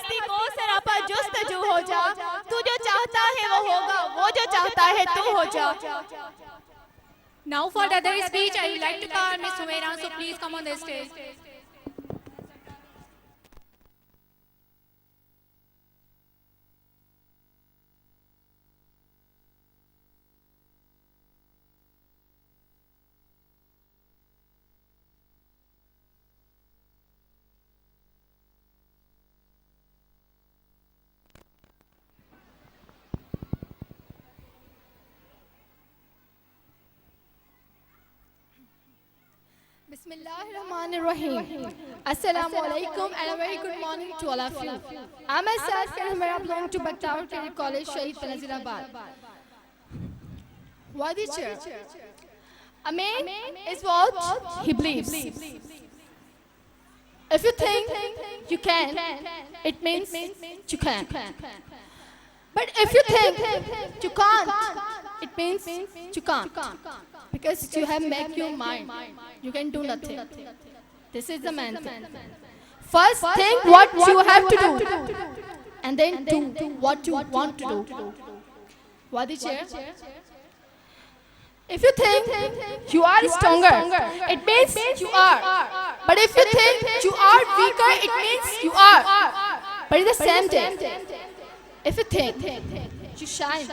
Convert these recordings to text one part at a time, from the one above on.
हस्ती को सरापा जुस्तजू हो जा, तू जो चाहता है वो होगा, वो जो चाहता है तू हो जा. Now for the other speech, I would like to call Ms. Humaira, so please come on the stage. Bismillahirrahmanirrahim. Assalamu alaikum and a very good morning to all of you. I myself and I belong to Baghdad Career College, Shahid Benazirabad. Wadi chair. A man is what he believes. If you think you can, it means you can. But if you think you can't, it means you can't. Because you have made your mind, you can do nothing. This is the main thing. First, think what you have to do, and then do what you want to do. Wadi chair. If you think you are stronger, it means you are. But if you think you are weaker, it means you are. But it's the same thing. If you think you shine,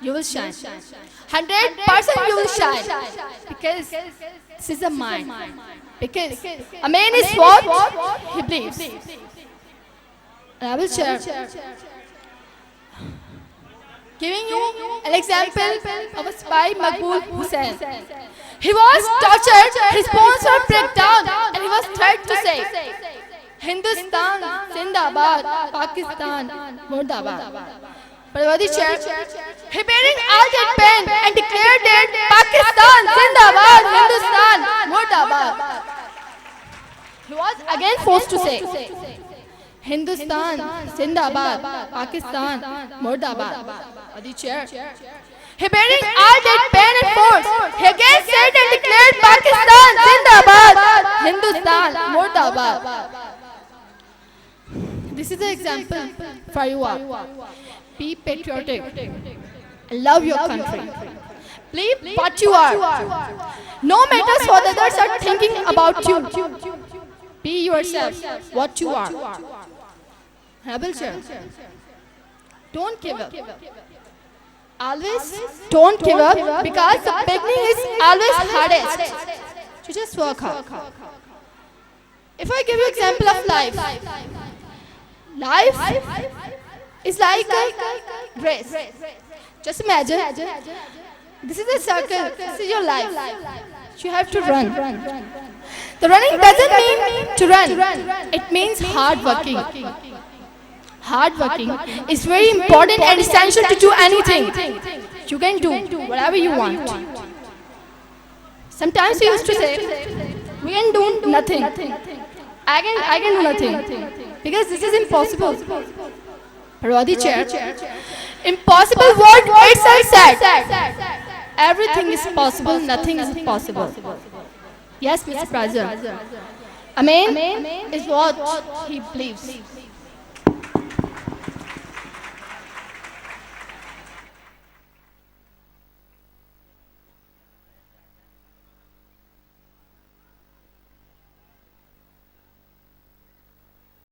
you will shine. 100% you will shine. Because this is a mind. Because a man is what he believes. And I will share. Giving you an example of a spy, Maqbool Hussain. He was tortured, his bones were broken down, and he was threatened to say, Hindustan, Zindabad, Pakistan, Murdabad. But Wadi chair, he bearing all that pain and declared that Pakistan, Zindabad, Hindustan, Murdabad. He was again forced to say, Hindustan, Zindabad, Pakistan, Murdabad. Wadi chair. He bearing all that pain and force, he again said and declared Pakistan, Zindabad, Hindustan, Murdabad. This is the example for you all. Be patriotic. Love your country. Believe what you are. No matter what others are thinking about you. Be yourself, what you are. Rebel chair. Don't give up. Always don't give up because the beginning is always hardest. You just work hard. If I give you example of life is like a race. Just imagine, this is a circle, this is your life. You have to run. The running doesn't mean to run, it means hard working. Hard working is very important and essential to do anything. You can do whatever you want. Sometimes we used to say, we can do nothing. I can do nothing. Because this is impossible. Wadi chair. Impossible word itself said. Everything is possible, nothing is impossible. Yes, Mr. President. A man is what he believes.